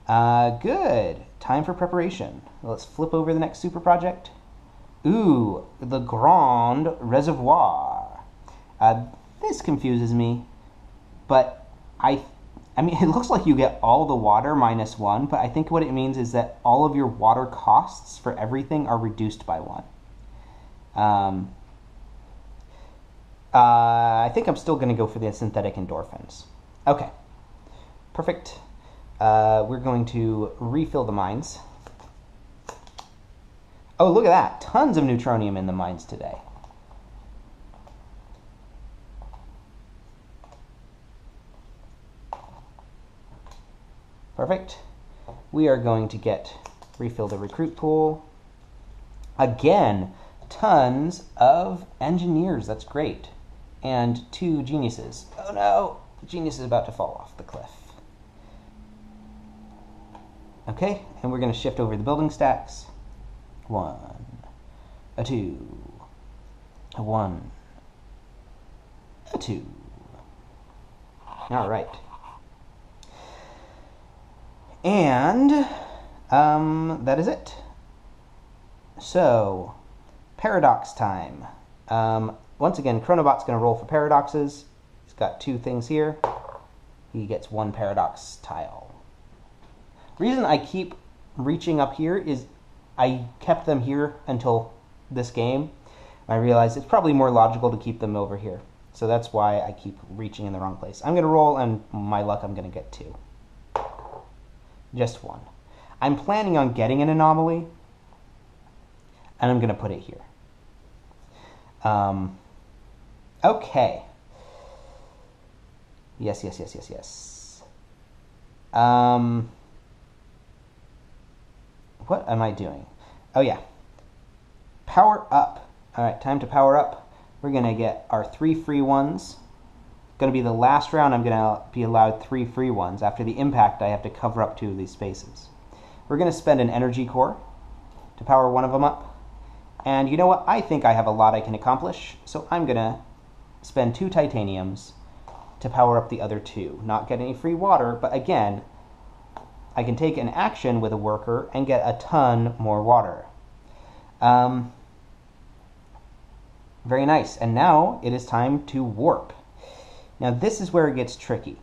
Good. Time for preparation. Let's flip over the next super project. Ooh, the Grand Reservoir. This confuses me, but I mean, it looks like you get all the water -1, but I think what it means is that all of your water costs for everything are reduced by 1. I think I'm still going to go for the synthetic endorphins. Okay, perfect. We're going to refill the mines. Oh, look at that. Tons of neutronium in the mines today. Perfect. We are going to refill the recruit pool. Again, tons of engineers. That's great. And 2 geniuses. Oh no, the genius is about to fall off the cliff. Okay, and we're going to shift over the building stacks. 1, a 2, a 1, a 2. All right. And that is it. So, paradox time. Once again, Chronobot's going to roll for paradoxes. He's got 2 things here. He gets 1 paradox tile. Reason I keep reaching up here is I kept them here until this game. I realized it's probably more logical to keep them over here. So that's why I keep reaching in the wrong place. I'm going to roll, and my luck, I'm going to get 2. Just 1. I'm planning on getting an anomaly, and I'm going to put it here. Okay. Yes. What am I doing? Oh, yeah. Power up. All right, time to power up. We're going to get our 3 free ones. Going to be the last round I'm going to be allowed 3 free ones. After the impact, I have to cover up 2 of these spaces. We're going to spend an energy core to power 1 of them up. And you know what? I think I have a lot I can accomplish, so I'm going to spend 2 titaniums to power up the other 2. Not get any free water, but again, I can take an action with a worker and get a ton more water. Very nice. And now it is time to warp. Now this is where it gets tricky.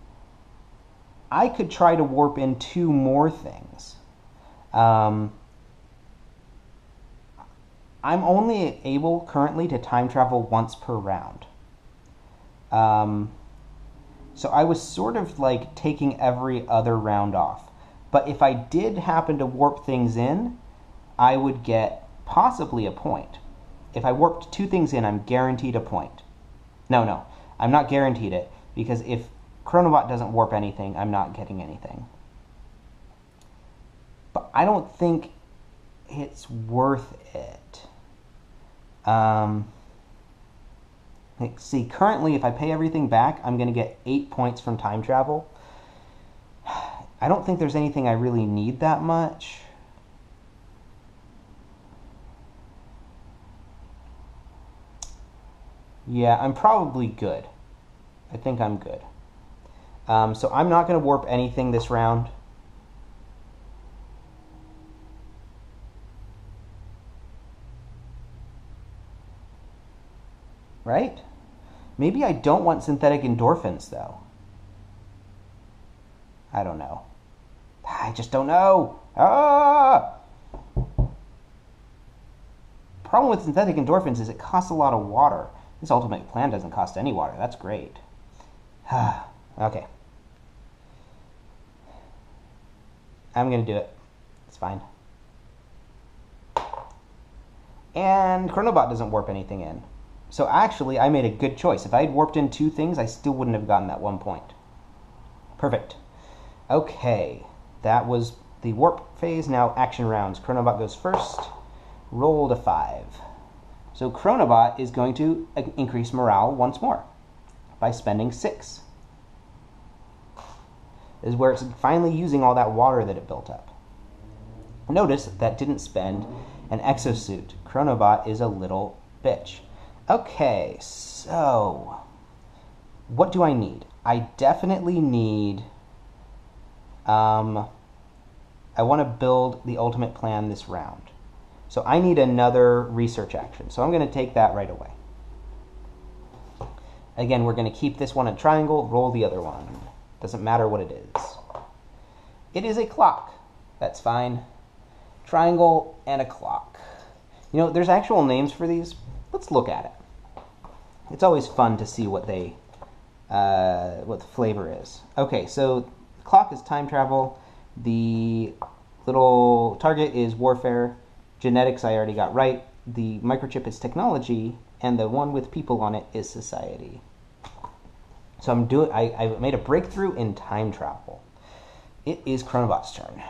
I could try to warp in 2 more things. I'm only able currently to time travel once per round. So I was sort of like taking every other round off. But if I did happen to warp things in, I would get possibly a point. If I warped 2 things in, I'm guaranteed a point. No, I'm not guaranteed it, because if Chronobot doesn't warp anything, I'm not getting anything. But I don't think it's worth it. See, currently, if I pay everything back, I'm going to get 8 points from time travel. I don't think there's anything I really need that much. Yeah, I'm probably good. I think I'm good. So I'm not going to warp anything this round. Right? Maybe I don't want synthetic endorphins, though. I don't know. I just don't know. Problem with synthetic endorphins is it costs a lot of water. This ultimate plan doesn't cost any water. That's great. Okay. I'm going to do it. It's fine. And Chronobot doesn't warp anything in. So actually, I made a good choice. If I had warped in 2 things, I still wouldn't have gotten that 1 point. Perfect. Okay. That was the warp phase. Now action rounds. Chronobot goes first. Roll to 5. So Chronobot is going to increase morale once more by spending 6. This is where it's finally using all that water that it built up. Notice that didn't spend an exosuit. Chronobot is a little bitch. Okay, so what do I need? I definitely need I want to build the ultimate plan this round. So I need another research action. So I'm going to take that right away. Again, we're going to keep this one at triangle, roll the other one. Doesn't matter what it is. It is a clock. That's fine. Triangle and a clock. You know, there's actual names for these. Let's look at it. It's always fun to see what they, what the flavor is. Okay, so the clock is time travel. The little target is warfare. Genetics I already got right. The microchip is technology, and the one with people on it is society. So I made a breakthrough in time travel. It is Chronobot's turn.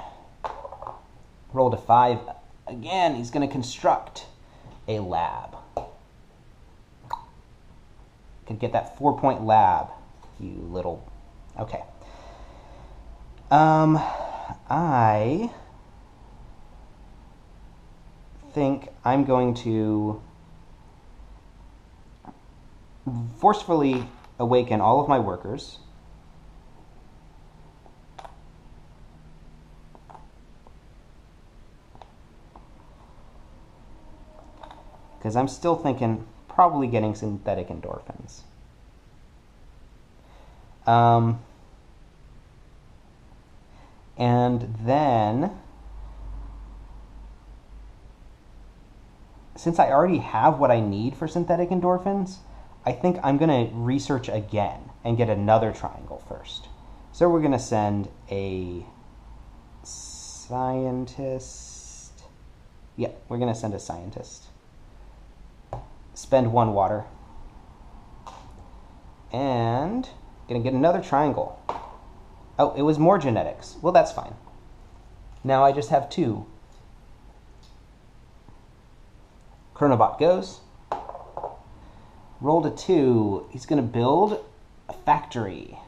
Rolled a 5. Again, he's going to construct a lab. Could get that 4-point lab, you little... Okay. I think I'm going to forcefully awaken all of my workers. Because I'm still thinking probably getting synthetic endorphins. And then, since I already have what I need for synthetic endorphins, I think I'm going to research again and get another triangle first. So we're going to send a scientist. Yeah, we're going to send a scientist. Spend 1 water. And going to get another triangle. Oh, it was more genetics. Well, that's fine. Now I just have 2. Chronobot goes. Rolled a 2. He's going to build a factory.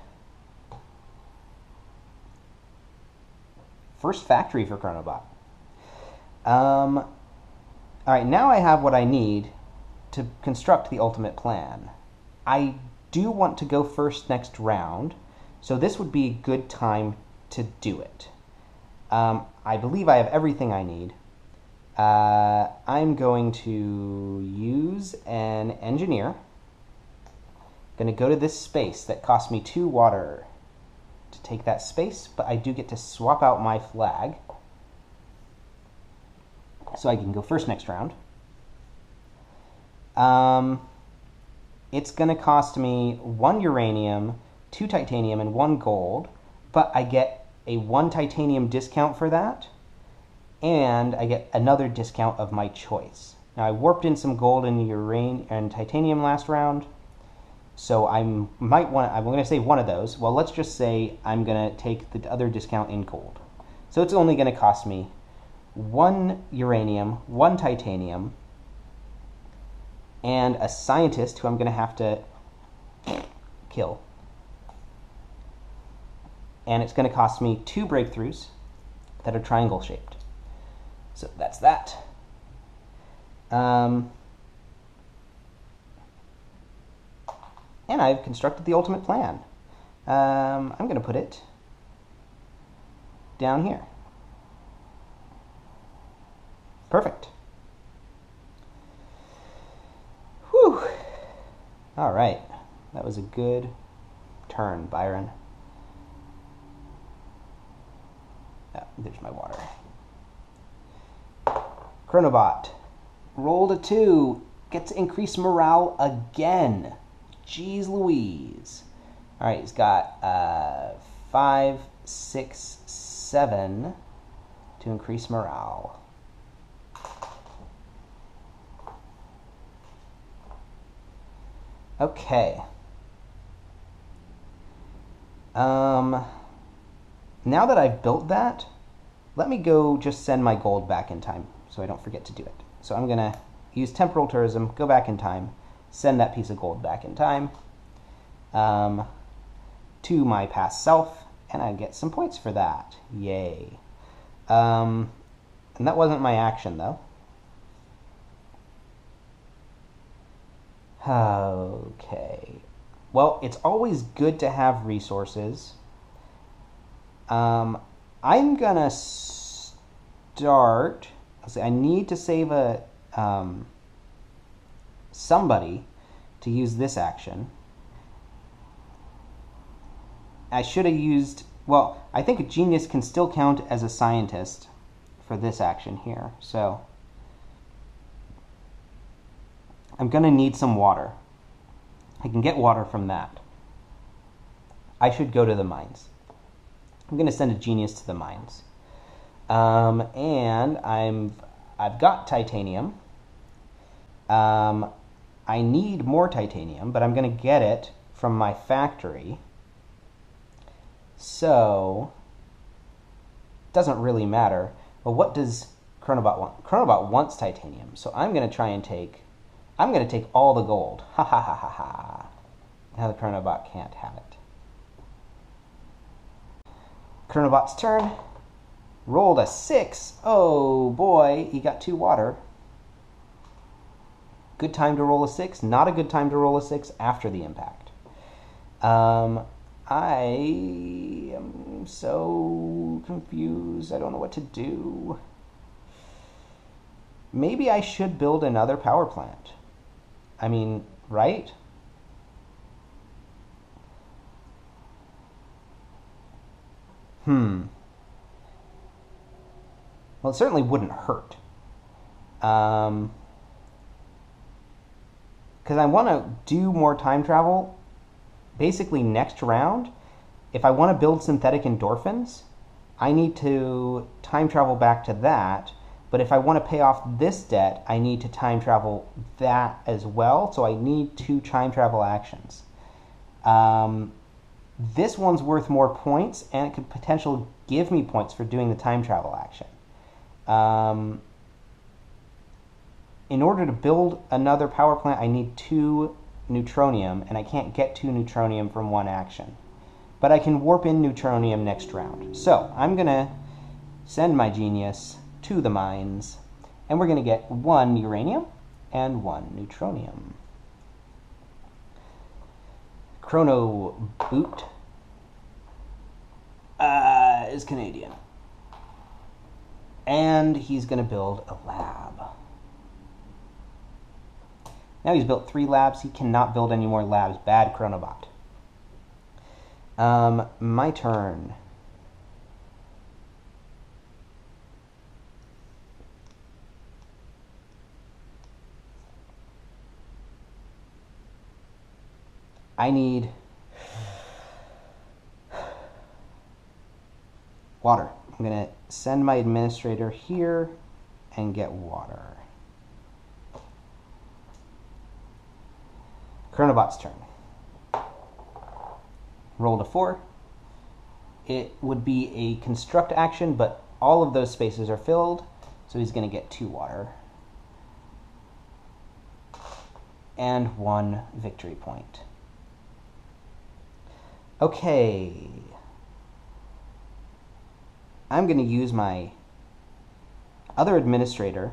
First factory for Chronobot. All right, now I have what I need to construct the ultimate plan. I do want to go first next round, so this would be a good time to do it. I believe I have everything I need. I'm going to use an engineer. Going to go to this space that cost me 2 water to take that space, but I do get to swap out my flag. So I can go first next round. It's going to cost me 1 uranium, 2 titanium, and 1 gold, but I get a 1 titanium discount for that, and I get another discount of my choice. Now I warped in some gold and uranium and titanium last round, so I'm going to save one of those. Well, let's just say I'm going to take the other discount in gold. So it's only going to cost me 1 uranium, 1 titanium, and a scientist who I'm going to have to kill. And it's going to cost me 2 breakthroughs that are triangle shaped. So that's that. And I've constructed the ultimate plan. I'm going to put it down here. Perfect. Whew. All right. That was a good turn, Byron. Oh, there's my water. Chronobot. Rolled a 2. Gets increased morale again. Jeez Louise. All right, he's got 5, 6, 7 to increase morale. Okay. Now that I've built that, let me go just send my gold back in time so I don't forget to do it. So I'm going to use temporal tourism, go back in time, send that piece of gold back in time to my past self, and I get some points for that. Yay. And that wasn't my action, though. Okay. Well, it's always good to have resources. I'm gonna start. Let's see, I need to save a somebody to use this action. I should have used, well, I think a genius can still count as a scientist for this action here. So I'm going to need some water. I can get water from that. I should go to the mines. I'm going to send a genius to the mines. And I've got titanium. I need more titanium, but I'm going to get it from my factory. So, it doesn't really matter. Well, what does Chronobot want? Chronobot wants titanium, so I'm going to try and take all the gold. Ha ha ha ha ha. Now the Chronobot can't have it. Chronobot's turn. Rolled a 6. Oh boy, he got 2 water. Good time to roll a 6. Not a good time to roll a 6 after the impact. I am so confused. I don't know what to do. Maybe I should build another power plant. I mean, right? Well, it certainly wouldn't hurt. Because I want to do more time travel basically next round. If I want to build synthetic endorphins, I need to time travel back to that. But if I want to pay off this debt, I need to time travel that as well. So I need 2 time travel actions. This one's worth more points, and it could potentially give me points for doing the time travel action. In order to build another power plant, I need 2 neutronium, and I can't get 2 neutronium from one action. But I can warp in neutronium next round. So I'm going to send my genius to the mines, and we're going to get 1 uranium and 1 neutronium. Chrono Boot is Canadian. And he's going to build a lab. Now he's built 3 labs. He cannot build any more labs. Bad Chronobot. My turn. I need water. I'm going to send my administrator here and get water. Chronobot's turn. Rolled a 4. It would be a construct action, but all of those spaces are filled, so he's going to get 2 water. And 1 victory point. Okay. I'm going to use my other administrator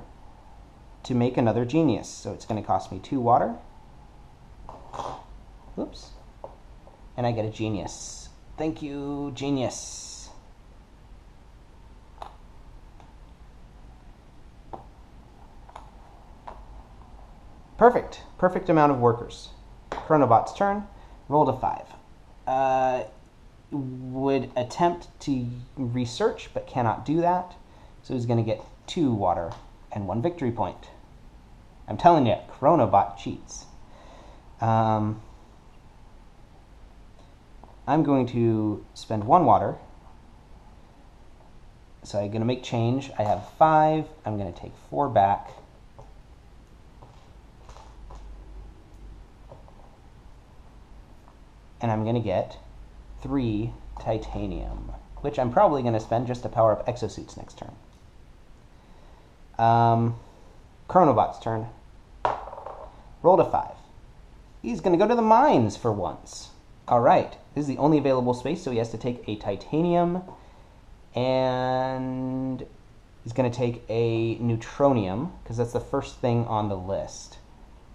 to make another genius. So it's going to cost me 2 water. Oops. And I get a genius. Thank you, genius. Perfect. Perfect amount of workers. Chronobot's turn. Rolled a 5. Would attempt to research, but cannot do that. So he's going to get 2 water and 1 victory point. I'm telling you, Chronobot cheats. I'm going to spend 1 water. So I'm going to make change. I have 5. I'm going to take 4 back. And I'm going to get 3 titanium, which I'm probably going to spend just to power up exosuits next turn. Chronobot's turn. Rolled a 5. He's going to go to the mines for once. All right, this is the only available space, so he has to take a titanium, and he's going to take a neutronium, because that's the first thing on the list.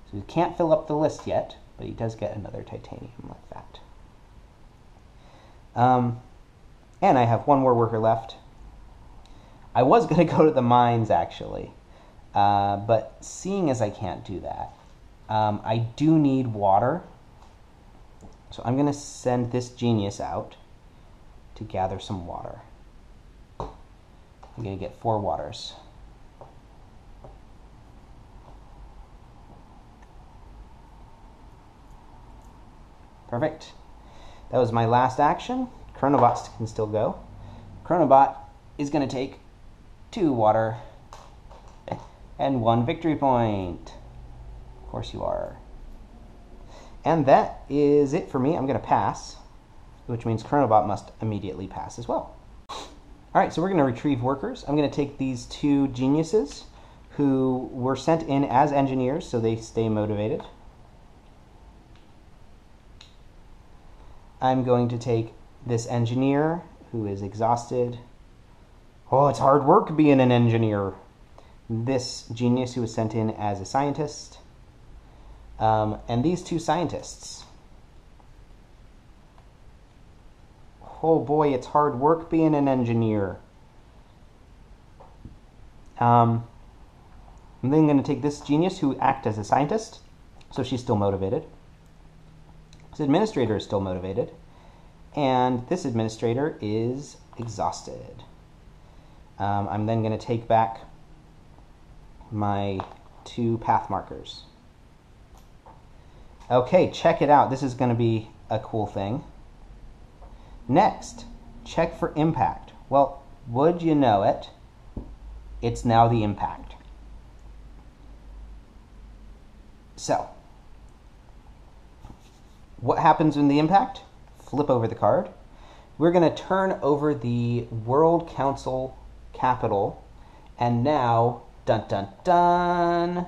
So he can't fill up the list yet, but he does get another titanium like that. And I have 1 more worker left. I was going to go to the mines, actually. But seeing as I can't do that, I do need water. So I'm going to send this genius out to gather some water. I'm going to get 4 waters. Perfect. That was my last action. Chronobots can still go. Chronobot is going to take 2 water and 1 victory point. Of course you are. And that is it for me. I'm going to pass, which means Chronobot must immediately pass as well. All right, so we're going to retrieve workers. I'm going to take these 2 geniuses who were sent in as engineers so they stay motivated. I'm going to take this engineer who is exhausted. Oh, it's hard work being an engineer. This genius who was sent in as a scientist. And these 2 scientists. Oh boy, it's hard work being an engineer. I'm then going to take this genius who acts as a scientist, so she's still motivated. This administrator is still motivated, and this administrator is exhausted. I'm then going to take back my 2 path markers. Okay, check it out. This is going to be a cool thing. Next, check for impact. Well, would you know it, it's now the impact. So, what happens in the impact? Flip over the card. We're going to turn over the World Council capital, and now, dun dun dun,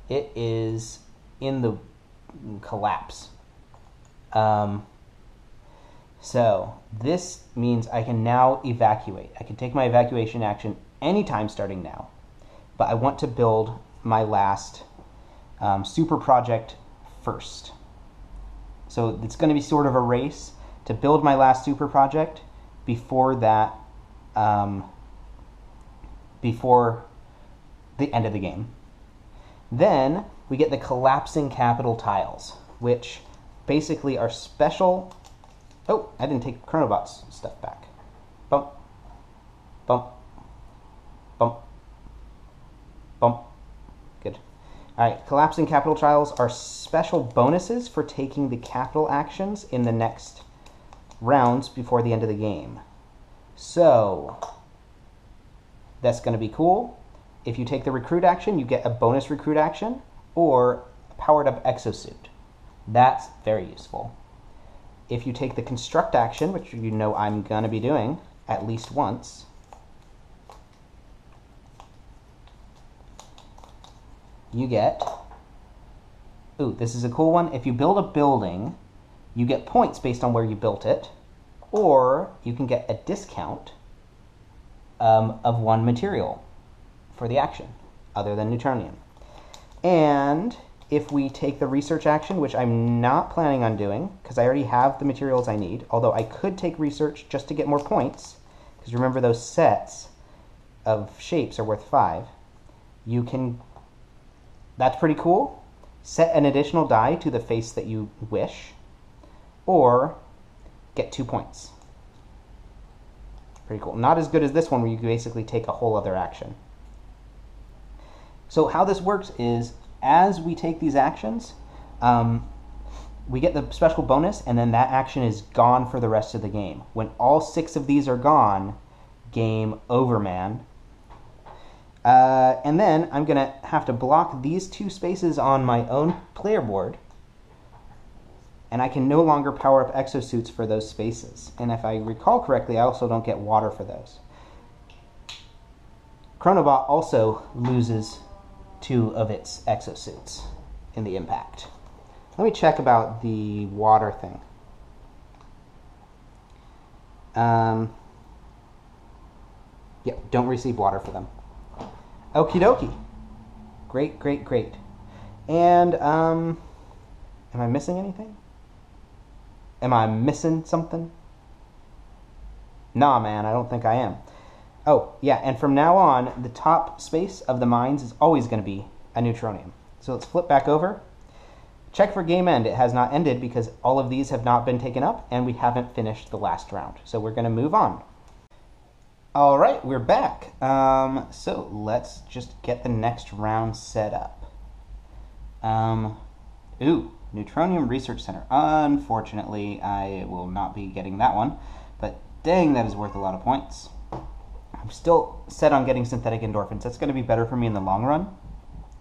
it is in the collapse. So this means I can now evacuate. I can take my evacuation action anytime starting now, but I want to build my last super project first. So it's going to be sort of a race to build my last super project before that, before the end of the game. Then we get the collapsing capital tiles, which basically are special. Oh, I didn't take Chronobot's stuff back. Bump, bump, bump, bump. Good. All right, collapsing capital tiles are special bonuses for taking the capital actions in the next rounds before the end of the game. So that's going to be cool. If you take the recruit action, you get a bonus recruit action or a powered up exosuit. That's very useful. If you take the construct action, which you know I'm going to be doing at least once, you get, ooh, this is a cool one. If you build a building, you get points based on where you built it, or you can get a discount of 1 material for the action, other than Anachrony. And if we take the research action, which I'm not planning on doing, because I already have the materials I need, although I could take research just to get more points, because remember those sets of shapes are worth 5. You can, that's pretty cool. Set an additional die to the face that you wish, or get 2 points. Pretty cool. Not as good as this one where you basically take a whole other action. So how this works is, as we take these actions, we get the special bonus, and then that action is gone for the rest of the game. When all 6 of these are gone, game over, man. And then I'm going to have to block these 2 spaces on my own player board, and I can no longer power up exosuits for those spaces. And if I recall correctly, I also don't get water for those. Chronobot also loses 2 of its exosuits in the impact. Let me check about the water thing. Yeah, don't receive water for them. Okie dokie. Great, great, great. And, am I missing anything? Am I missing something? Nah, man, I don't think I am. Oh, yeah, and from now on, the top space of the mines is always going to be a neutronium. So let's flip back over. Check for game end. It has not ended because all of these have not been taken up, and we haven't finished the last round. So we're going to move on. All right, we're back. So let's just get the next round set up. Neutronium Research Center. Unfortunately, I will not be getting that one, but dang, that is worth a lot of points. I'm still set on getting synthetic endorphins. That's going to be better for me in the long run,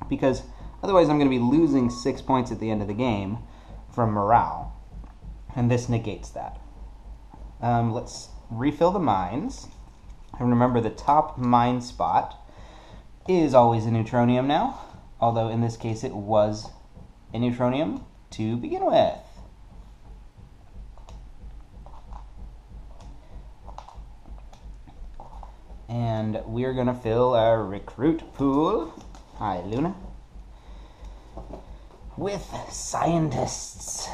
because otherwise I'm going to be losing 6 points at the end of the game from morale, and this negates that. Let's refill the mines. And remember, the top mine spot is always a neutronium now, although in this case it was a neutronium to begin with. And we're going to fill our recruit pool, hi Luna, with scientists,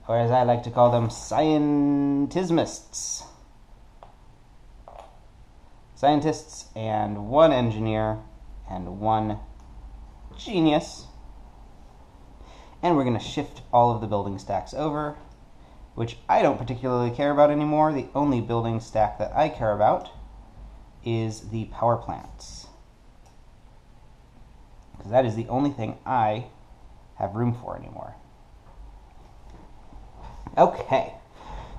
or as I like to call them, scientismists. Scientists and one engineer and one genius. And we're going to shift all of the building stacks over, which I don't particularly care about anymore. The only building stack that I care about is the power plants, because that is the only thing I have room for anymore. Okay,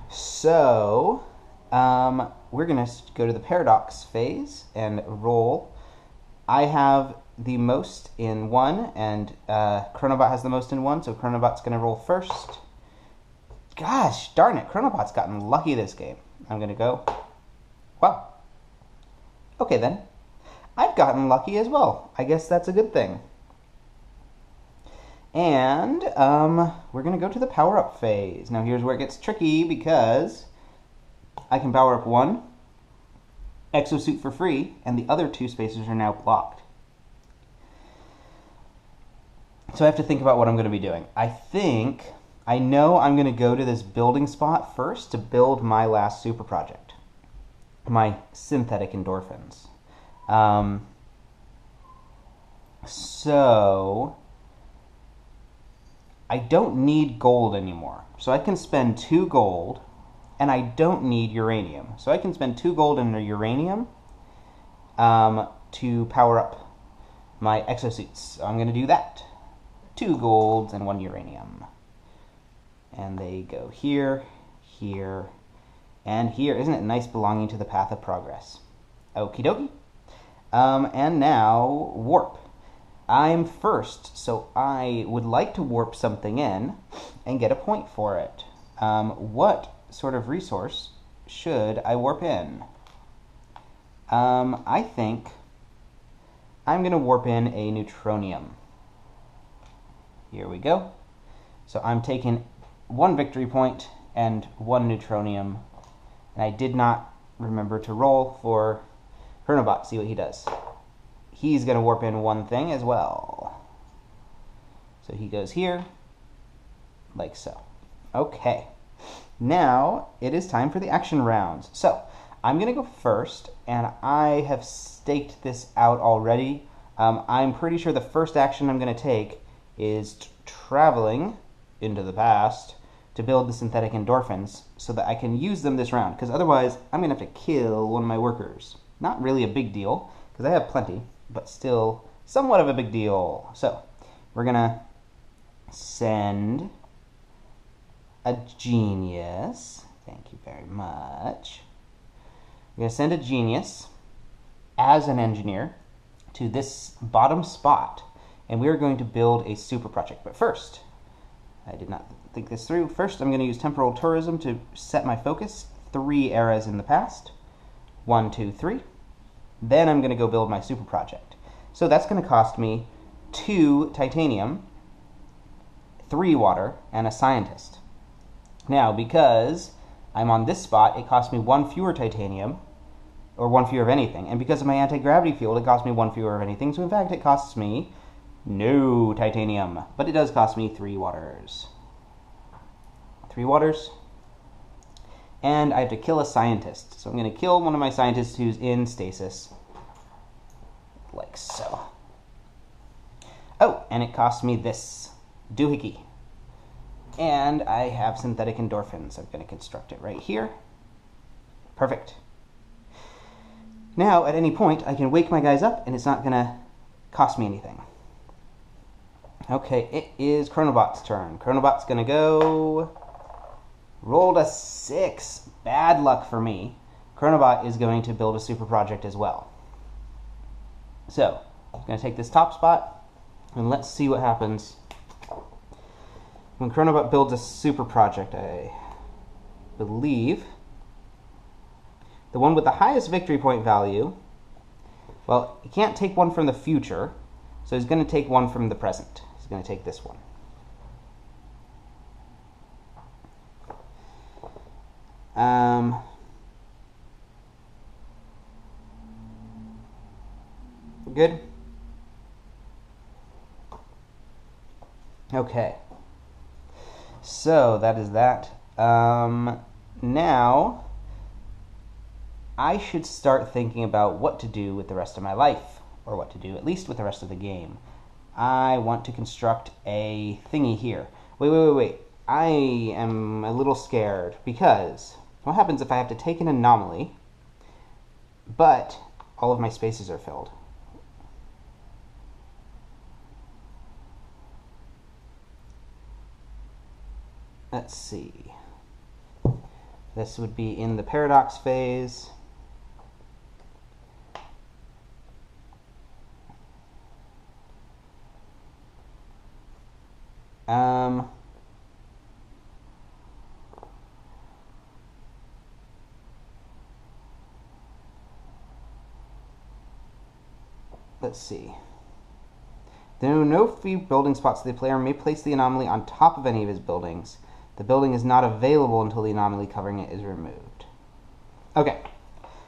so we're going to go to the paradox phase and roll. I have the most in 1, and Chronobot has the most in 1, so Chronobot's going to roll first. Gosh darn it, Chronobot's gotten lucky this game. I'm going to go. Wow. Okay then. I've gotten lucky as well. I guess that's a good thing. And we're going to go to the power-up phase. Now here's where it gets tricky, because I can power up 1 exosuit for free, and the other 2 spaces are now blocked. So I have to think about what I'm going to be doing. I know I'm going to go to this building spot first to build my last super project, my synthetic endorphins. So I don't need gold anymore. So I can spend 2 gold, and I don't need uranium. So I can spend 2 gold and a uranium to power up my exosuits. So I'm going to do that. 2 golds and 1 uranium. And they go here, here, and here. Isn't it nice belonging to the path of progress? Okie dokie. And now, warp. I'm first, so I would like to warp something in and get a point for it. What sort of resource should I warp in? I think I'm going to warp in a neutronium. Here we go. So I'm taking 1 victory point and 1 neutronium. And I did not remember to roll for Chronobot, see what he does. He's going to warp in 1 thing as well. So he goes here, like so. Okay. Now it is time for the action rounds. So I'm going to go first, and I have staked this out already. I'm pretty sure the first action I'm going to take is traveling into the past to build the synthetic endorphins so that I can use them this round, because otherwise I'm going to have to kill one of my workers. Not really a big deal, because I have plenty, but still somewhat of a big deal. So we're going to send a genius. Thank you very much. We're going to send a genius as an engineer to this bottom spot, and we're going to build a super project. But first, I did not think this through. First, I'm going to use temporal tourism to set my focus. 3 eras in the past. 1, 2, 3. Then I'm going to go build my super project. So that's going to cost me 2 titanium, 3 water, and a scientist. Now, because I'm on this spot, it costs me 1 fewer titanium, or 1 fewer of anything. And because of my anti-gravity field, it costs me 1 fewer of anything. So in fact, it costs me no titanium. But it does cost me 3 waters. 3 waters. and I have to kill a scientist. So I'm going to kill one of my scientists who's in stasis, like so. Oh, and it cost me this doohickey. And I have synthetic endorphins. I'm going to construct it right here. Perfect. Now, at any point, I can wake my guys up, and it's not going to cost me anything. Okay, it is Chronobot's turn. Chronobot's going to go... Rolled a 6. Bad luck for me. Chronobot is going to build a super project as well. So, I'm going to take this top spot, and let's see what happens when Chronobot builds a super project. I believe the one with the highest victory point value, well, he can't take one from the future, so he's going to take one from the present. He's going to take this one. Good? Okay. So, that is that. Now, I should start thinking about what to do with the rest of my life, or what to do at least with the rest of the game. I want to construct a thingy here. Wait. I am a little scared, because what happens if I have to take an anomaly, but all of my spaces are filled? Let's see. This would be in the paradox phase. Let's see. There are no free building spots. The player may place the anomaly on top of any of his buildings. The building is not available until the anomaly covering it is removed. Okay,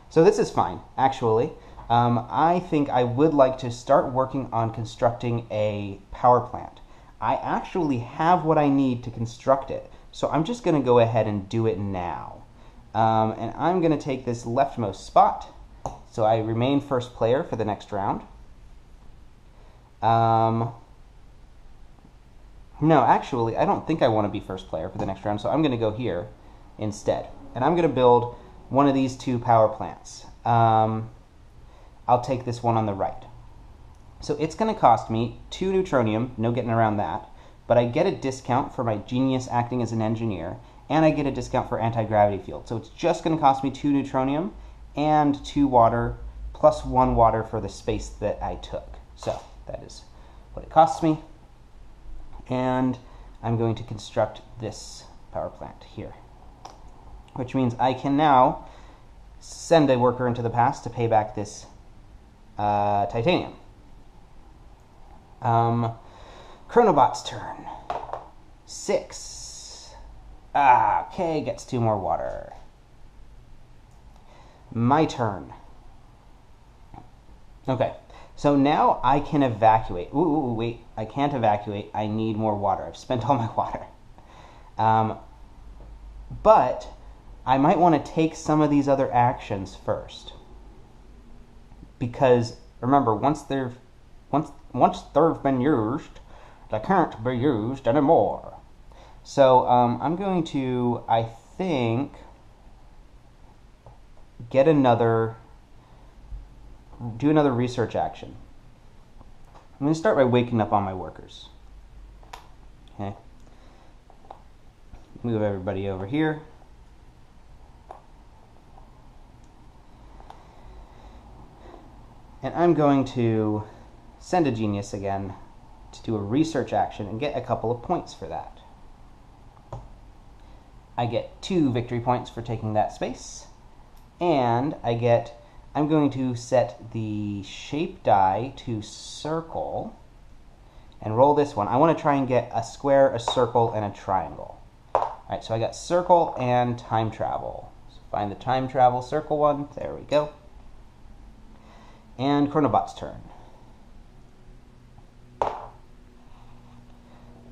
so this is fine, actually. I think I would like to start working on constructing a power plant. I actually have what I need to construct it, so I'm just going to go ahead and do it now. And I'm going to take this leftmost spot, so I remain first player for the next round. No, actually, I don't think I want to be first player for the next round, so I'm going to go here instead. And I'm going to build one of these two power plants. I'll take this one on the right. So it's going to cost me 2 neutronium, no getting around that, but I get a discount for my genius acting as an engineer, and I get a discount for anti-gravity field. So it's just going to cost me 2 neutronium and 2 water, plus 1 water for the space that I took. So that is what it costs me. And I'm going to construct this power plant here, which means I can now send a worker into the past to pay back this titanium. Chronobot's turn. 6. Okay, gets 2 more water. My turn. Okay. So now I can evacuate. Wait, I can't evacuate. I need more water. I've spent all my water. But I might want to take some of these other actions first. Because, remember, once they've been used, they can't be used anymore. So I'm going to, I think, do another research action. I'm going to start by waking up all my workers. Okay. Move everybody over here. And I'm going to send a genius again to do a research action and get a couple of points for that. I get 2 victory points for taking that space, and I'm going to set the shape die to circle and roll this one. I want to try and get a square, a circle, and a triangle. Alright, so I got circle and time travel. So find the time travel circle one. There we go. And Chronobot's turn.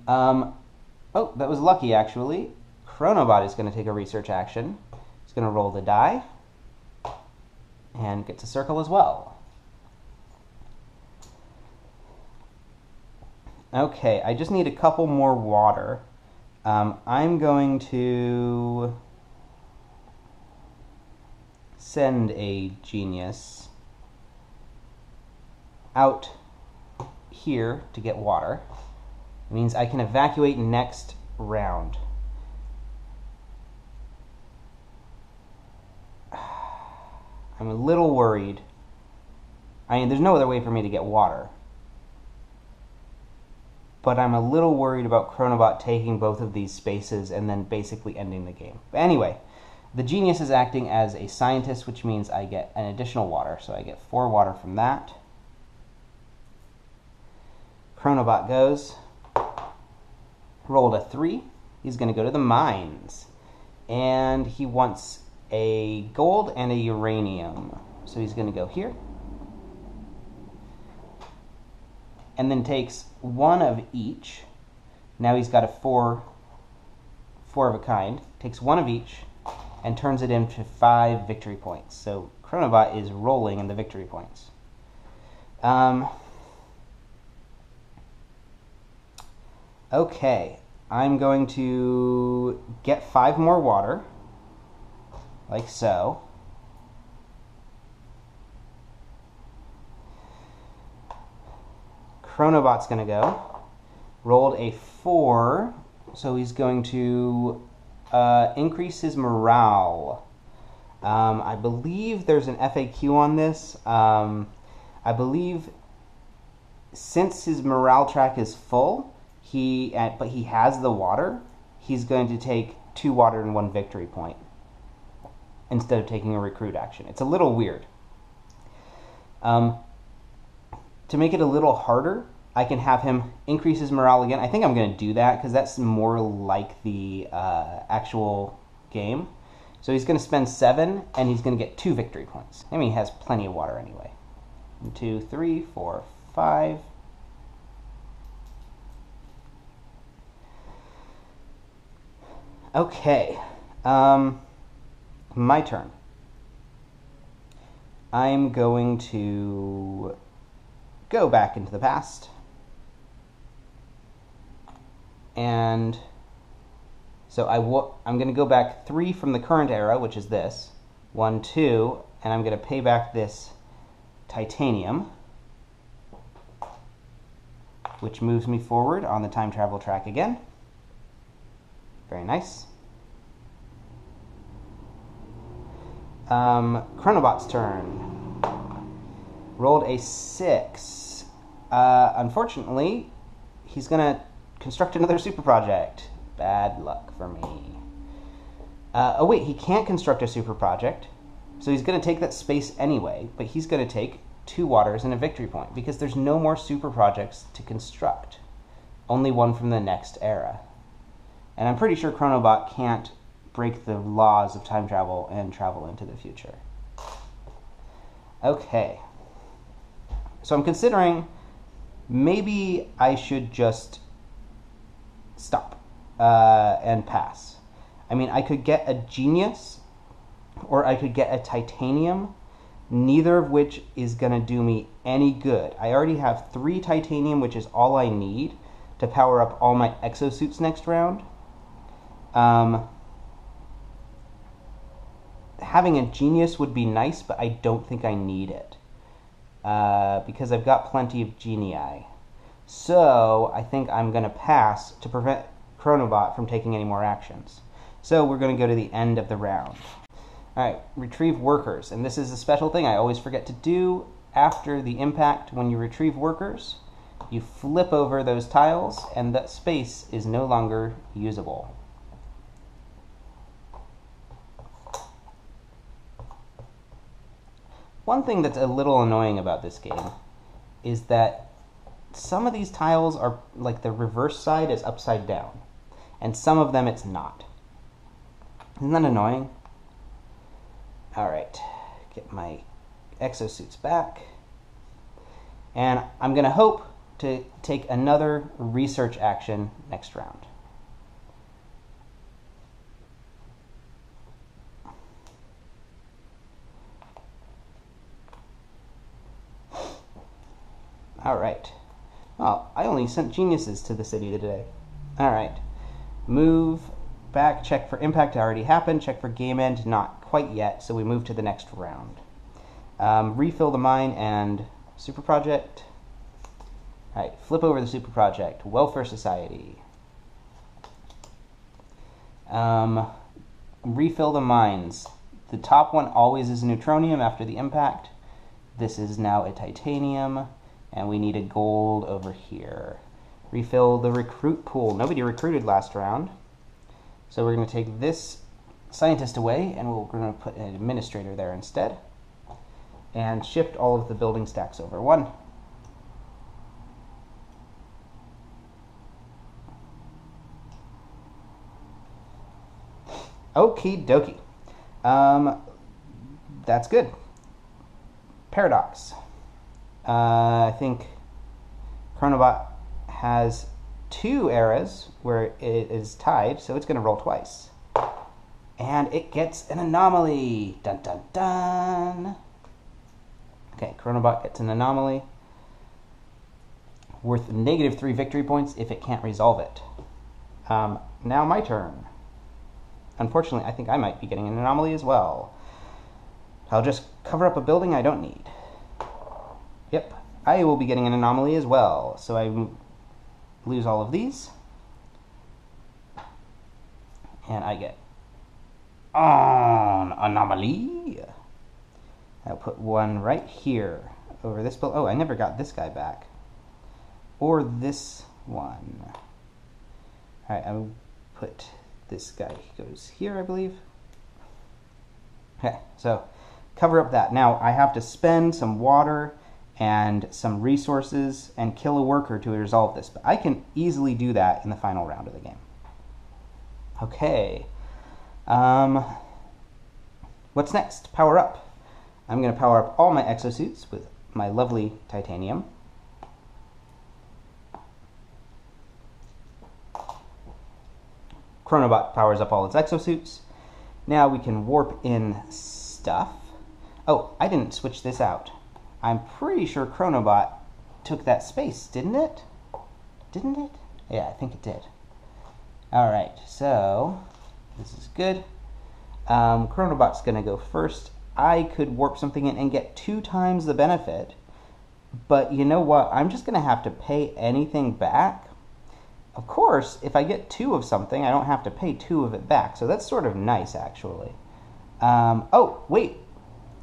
Oh, that was lucky, actually. Chronobot is going to take a research action He's going to roll the die and gets a circle as well. Okay, I just need a couple more water. I'm going to send a genius out here to get water. It means I can evacuate next round. I'm a little worried. I mean, there's no other way for me to get water. But I'm a little worried about Chronobot taking both of these spaces and then basically ending the game. But anyway, the genius is acting as a scientist, which means I get an additional water. So I get 4 water from that. Chronobot goes, rolled a 3. He's going to go to the mines. And he wants a gold and a uranium. So he's going to go here. And then takes 1 of each. Now he's got a 4 of a kind. Takes 1 of each and turns it into 5 victory points. So Chronobot is rolling in the victory points. Okay, I'm going to get 5 more water, like so. Chronobot's going to go. Rolled a 4, so he's going to increase his morale. I believe there's an FAQ on this. I believe since his morale track is full, but he has the water, he's going to take 2 water and 1 victory point instead of taking a recruit action. It's a little weird. To make it a little harder, I can have him increase his morale again. I think I'm going to do that because that's more like the actual game. So he's going to spend 7, and he's going to get 2 victory points. I mean, he has plenty of water anyway. 1, 2, 3, 4, 5. Okay, my turn. I'm going to go back into the past. And so I'm going to go back 3 from the current era, which is this. 1, 2, and I'm going to pay back this titanium, which moves me forward on the time travel track again. Very nice. Chronobot's turn. Rolled a 6. Unfortunately, he's going to construct another super project. Bad luck for me. Oh wait, he can't construct a super project. So he's going to take that space anyway, but he's going to take 2 waters and a victory point because there's no more super projects to construct. Only one from the next era. And I'm pretty sure Chronobot can't break the laws of time travel and travel into the future. Okay. So I'm considering maybe I should just stop and pass. I mean, I could get a genius or I could get a titanium, neither of which is going to do me any good. I already have 3 titanium, which is all I need to power up all my exosuits next round. Having a genius would be nice, but I don't think I need it because I've got plenty of genii. So I think I'm going to pass to prevent Chronobot from taking any more actions. So we're going to go to the end of the round. Alright, retrieve workers. And this is a special thing I always forget to do after the impact. When you retrieve workers, you flip over those tiles and that space is no longer usable. One thing that's a little annoying about this game is that some of these tiles are, like, the reverse side is upside down, and some of them it's not. Isn't that annoying? Alright, get my exosuits back. And I'm going to hope to take another research action next round. Alright. Well, I only sent geniuses to the city today. Alright. Move back, check for impact, already happened. Check for game end, not quite yet, so we move to the next round. Refill the mine and super project. Alright, flip over the super project. Welfare Society. Refill the mines. The top one always is a neutronium after the impact. This is now a titanium, and we need a gold over here. Refill the recruit pool. Nobody recruited last round. So we're going to take this scientist away, and we're going to put an administrator there instead. And shift all of the building stacks over. 1. Okie dokie. That's good. Paradox. I think Chronobot has 2 eras where it is tied, so it's going to roll twice. And it gets an anomaly. Dun dun dun. Okay, Chronobot gets an anomaly worth -3 victory points if it can't resolve it. Now my turn. Unfortunately, I think I might be getting an anomaly as well. I'll just cover up a building I don't need. Yep, I will be getting an anomaly as well. So I lose all of these. And I get an anomaly. I'll put one right here over this building. Oh, I never got this guy back. Or this one. Alright, I'll put this guy goes here, I believe. Okay, so cover up that. Now I have to spend some water and some resources and kill a worker to resolve this, but I can easily do that in the final round of the game. Okay. What's next? Power up. I'm going to power up all my exosuits with my lovely titanium. Chronobot powers up all its exosuits. Now we can warp in stuff. Oh, I didn't switch this out. I'm pretty sure Chronobot took that space, didn't it? Didn't it? Yeah, I think it did. Alright, so this is good. Chronobot's going to go first. I could warp something in and get 2 times the benefit, but you know what? I'm just going to have to pay anything back. Of course, if I get 2 of something, I don't have to pay 2 of it back, so that's sort of nice, actually. Oh, wait.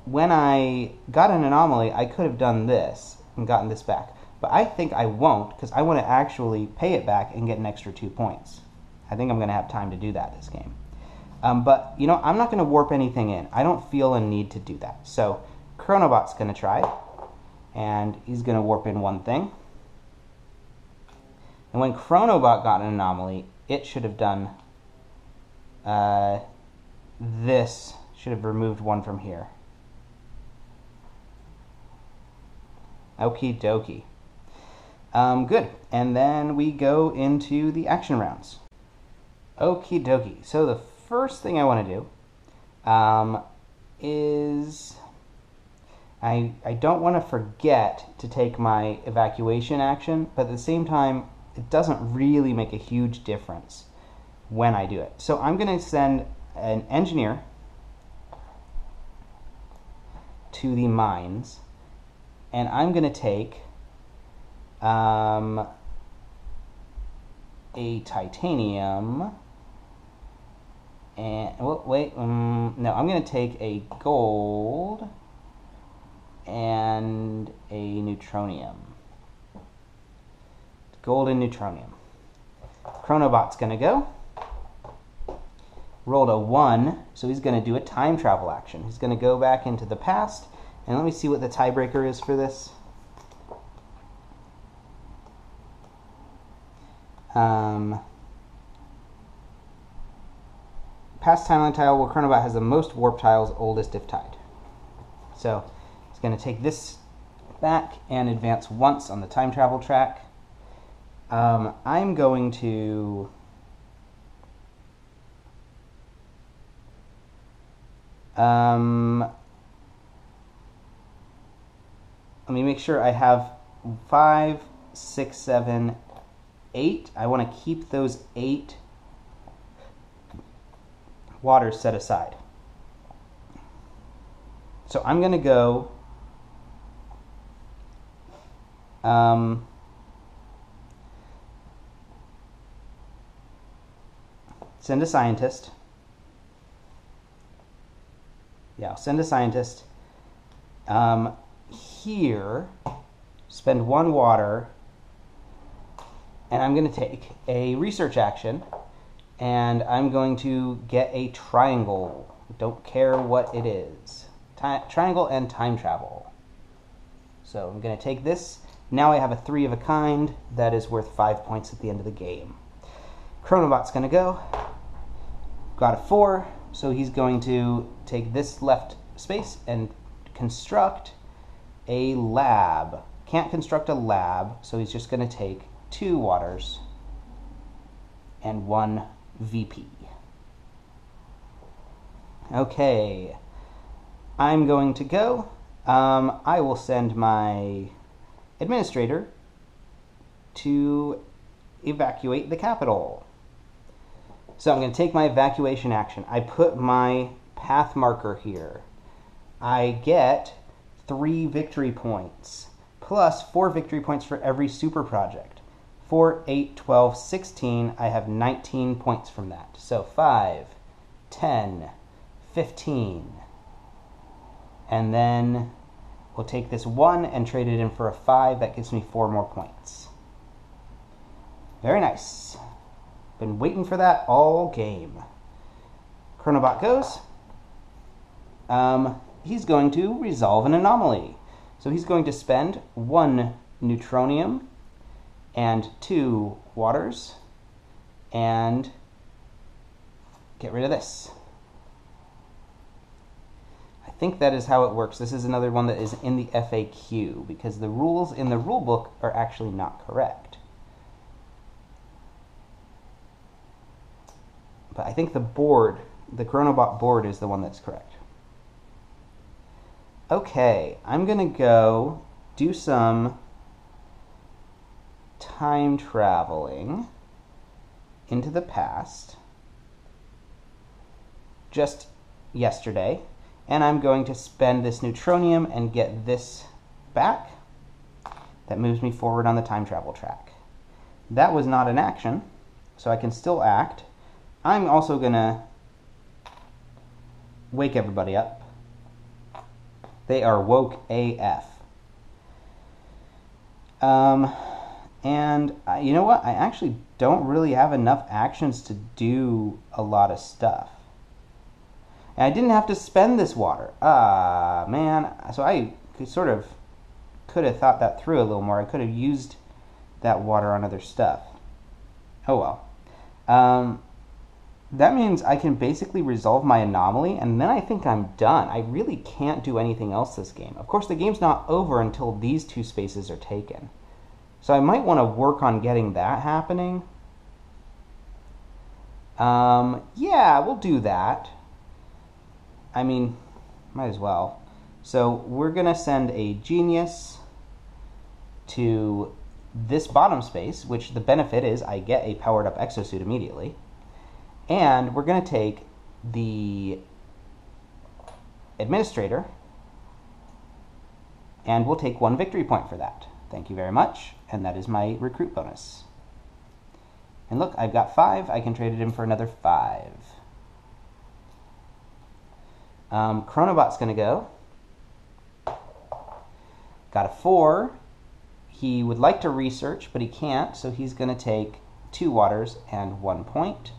When I got an anomaly, I could have done this and gotten this back, but I think I won't, because I want to actually pay it back and get an extra 2 points. I think I'm going to have time to do that this game. But, you know, I'm not going to warp anything in. I don't feel a need to do that. So, Chronobot's going to try, and he's going to warp in one thing. And when Chronobot got an anomaly, it should have done this. Should have removed 1 from here. Okie dokie. Good. And then we go into the action rounds. Okie dokie. So the first thing I want to do is I don't want to forget to take my evacuation action, but at the same time, it doesn't really make a huge difference when I do it. So I'm going to send an engineer to the mines, and I'm going to take a titanium, and well, wait, no, I'm going to take a gold and a neutronium. Gold and neutronium. Chronobot's going to go. Rolled a 1, so he's going to do a time travel action. He's going to go back into the past, and let me see what the tiebreaker is for this. Past timeline tile where Chronobot has the most warp tiles, oldest if tied. So he's going to take this back and advance once on the time travel track. I'm going to let me make sure I have 5, 6, 7, 8. I want to keep those 8 waters set aside. So I'm going to go send a scientist. Yeah, I'll send a scientist. Here, spend 1 water, and I'm going to take a research action, and I'm going to get a triangle. Don't care what it is. Triangle and time travel. So I'm going to take this. Now I have a 3 of a kind that is worth 5 points at the end of the game. Chronobot's going to go. Got a 4, so he's going to take this left space and construct a lab. Can't construct a lab, so he's just going to take 2 waters and 1 VP. Okay, I'm going to go. I will send my administrator to evacuate the capital. So I'm going to take my evacuation action. I put my path marker here. I get 3 victory points, plus 4 victory points for every super project. 4, 8, 12, 16, I have 19 points from that. So 5, 10, 15. And then we'll take this 1 and trade it in for a 5. That gives me 4 more points. Very nice. Been waiting for that all game. Chronobot goes. He's going to resolve an anomaly. So he's going to spend 1 neutronium and 2 waters and get rid of this. I think that is how it works. This is another one that is in the FAQ because the rules in the rule book are actually not correct. But I think the board, the Chronobot board, is the one that's correct. Okay, I'm going to go do some time traveling into the past just yesterday, and I'm going to spend this neutronium and get this back. That moves me forward on the time travel track. That was not an action, so I can still act. I'm also going to wake everybody up. They are woke AF. And you know what? I actually don't really have enough actions to do a lot of stuff. And I didn't have to spend this water. Ah, man. So I could have thought that through a little more. I could have used that water on other stuff. Oh well. That means I can basically resolve my anomaly, and then I think I'm done. I really can't do anything else this game. Of course, the game's not over until these 2 spaces are taken. So I might want to work on getting that happening. Yeah, we'll do that. I mean, might as well. So we're going to send a genius to this bottom space, which the benefit is I get a powered up exosuit immediately. And we're going to take the administrator, and we'll take 1 victory point for that. Thank you very much, and that is my recruit bonus. And look, I've got 5. I can trade it in for another 5. Chronobot's going to go. Got a 4. He would like to research, but he can't, so he's going to take 2 waters and 1 point.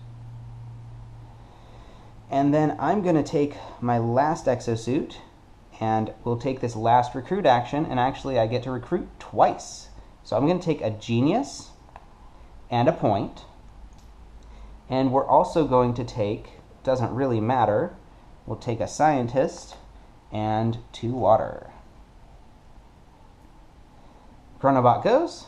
And then I'm going to take my last exosuit, and we'll take this last recruit action, and actually I get to recruit twice. So I'm going to take a genius and a point, and we're also going to take, doesn't really matter, we'll take a scientist and 2 water. Chronobot goes,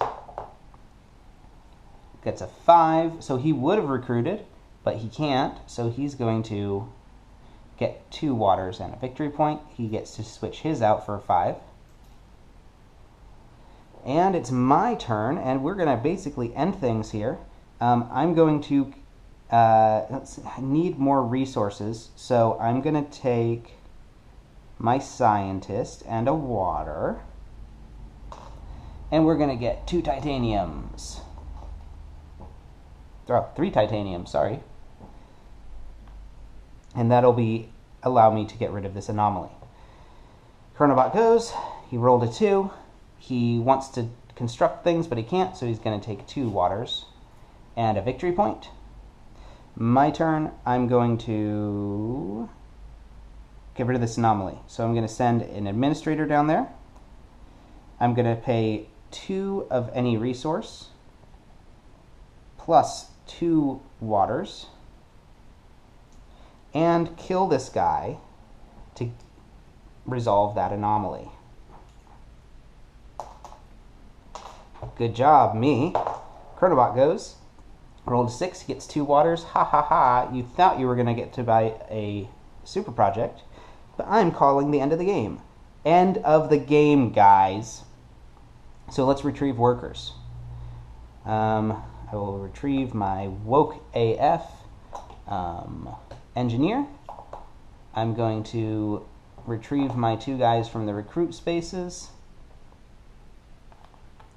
gets a 5, so he would have recruited, but he can't, so he's going to get 2 waters and a victory point. He gets to switch his out for a 5. And it's my turn, and we're going to basically end things here. I'm going to need more resources, so I'm going to take my scientist and a water, and we're going to get 2 titaniums. Oh, 3 titaniums, sorry. And that'll allow me to get rid of this anomaly. Chronobot goes, he rolled a 2. He wants to construct things, but he can't, so he's going to take 2 waters and a victory point. My turn, I'm going to get rid of this anomaly. So I'm going to send an administrator down there. I'm going to pay 2 of any resource plus 2 waters and kill this guy to resolve that anomaly. Good job, me. Chronobot goes. Rolled a 6, he gets 2 waters. Ha ha ha, you thought you were going to get to buy a super project, but I'm calling the end of the game. End of the game, guys. So let's retrieve workers. I will retrieve my woke AF engineer. I'm going to retrieve my 2 guys from the recruit spaces.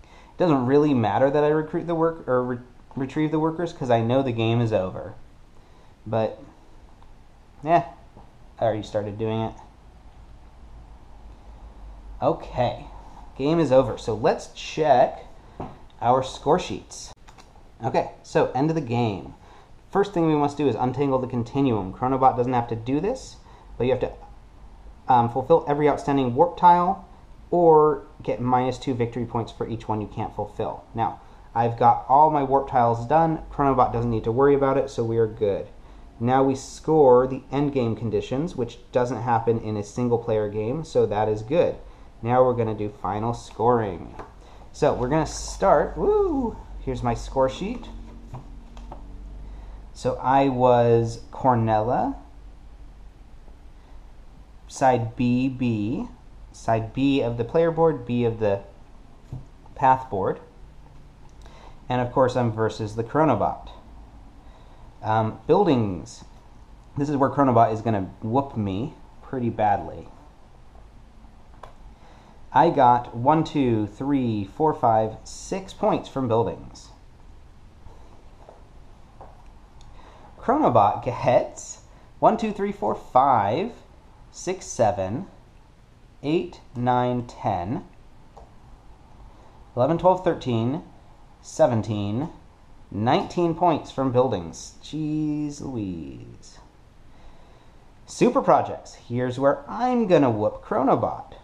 It doesn't really matter that I recruit the retrieve the workers because I know the game is over. But yeah, I already started doing it. Okay, game is over. So let's check our score sheets. Okay, so end of the game. First thing we must do is untangle the continuum. Chronobot doesn't have to do this, but you have to fulfill every outstanding warp tile or get -2 victory points for each one you can't fulfill. Now, I've got all my warp tiles done. Chronobot doesn't need to worry about it, so we are good. Now we score the end game conditions, which doesn't happen in a single player game, so that is good. Now we're going to do final scoring. So we're going to start, here's my score sheet. So I was Cornella, side B, side B of the player board, B of the path board. And of course I'm versus the Chronobot. Buildings. This is where Chronobot is going to whoop me pretty badly. I got 1, 2, 3, 4, 5, 6 points from buildings. Chronobot gets 1, 2, 3, 4, 5, 6, 7, 8, 9, 10, 11, 12, 13, 17, 19 points from buildings. Jeez Louise. Super projects. Here's where I'm gonna whoop Chronobot.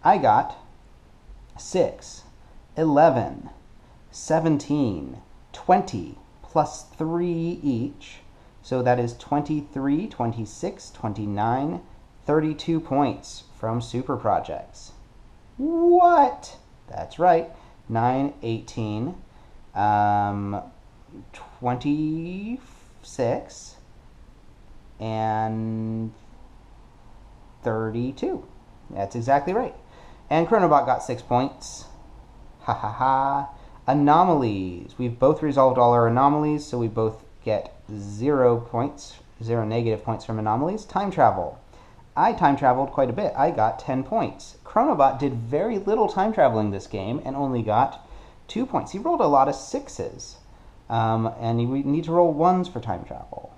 I got 6, 11, 17, 20, plus 3 each. So that is 23, 26, 29, 32 points from super projects. What? That's right. 9, 18, 26, and 32. That's exactly right. And Chronobot got 6 points. Ha ha ha. Anomalies. We've both resolved all our anomalies, so we both get 0 points, 0 negative points from anomalies. Time travel. I time traveled quite a bit. I got 10 points. Chronobot did very little time traveling this game and only got 2 points. He rolled a lot of 6s. And you need to roll 1s for time travel.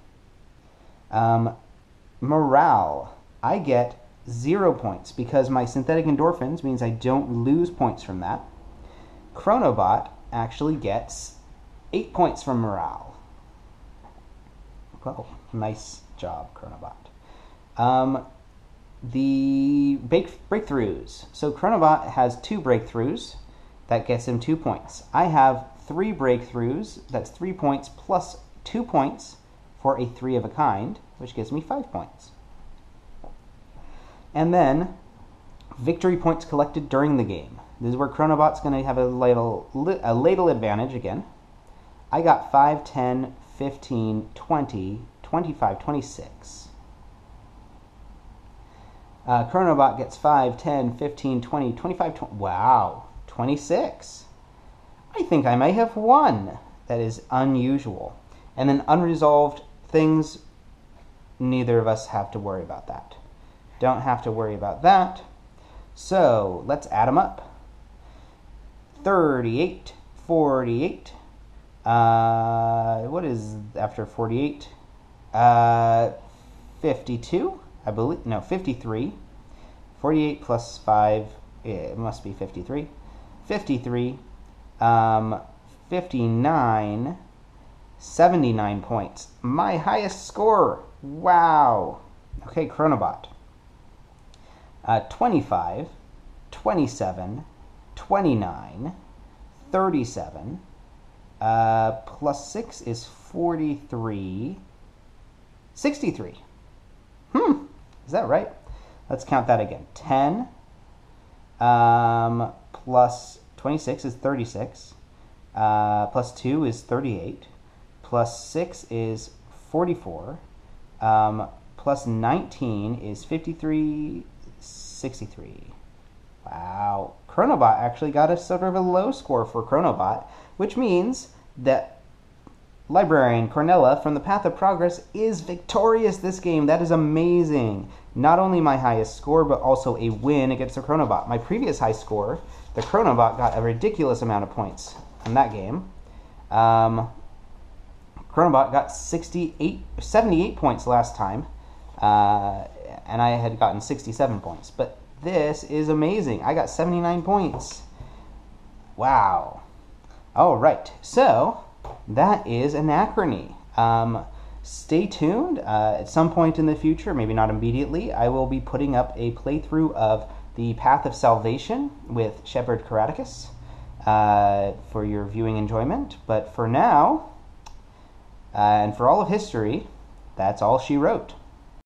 Morale. I get 0 points because my synthetic endorphins means I don't lose points from that. Chronobot actually gets 8 points from morale. Well, nice job, Chronobot. The breakthroughs. So Chronobot has 2 breakthroughs. That gets him 2 points. I have 3 breakthroughs. That's 3 points plus 2 points for a 3 of a kind, which gives me 5 points. And then victory points collected during the game. This is where Chronobot's going to have a ladle advantage again. I got 5, 10, 15, 20, 25, 26. Chronobot gets 5, 10, 15, 20, 25, 20. Wow. 26. I think I may have won. That is unusual. And then unresolved things, neither of us have to worry about that. Don't have to worry about that. So let's add them up. 38, 48. What is after 48? 52, I believe. No, 53. 48 plus 5, it must be 53. 53, 59, 79 points. My highest score. Wow. Okay, Chronobot. 25, 27, 29, 37, plus 6 is 43, 63. Is that right? Let's count that again. 10 plus 26 is 36, plus 2 is 38, plus 6 is 44, plus 19 is 53, 63. Wow. Chronobot actually got a sort of a low score for Chronobot, which means that Librarian Cornella from the Path of Progress is victorious this game. That is amazing. Not only my highest score, but also a win against the Chronobot. My previous high score, the Chronobot got a ridiculous amount of points in that game. Chronobot got 78 points last time, and I had gotten 67 points. But this is amazing. I got 79 points. Wow. All right, so that is Anachrony. Stay tuned. At some point in the future, maybe not immediately, I will be putting up a playthrough of the Path of Salvation with Shepherd Karaticus for your viewing enjoyment. But for now, and for all of history, that's all she wrote.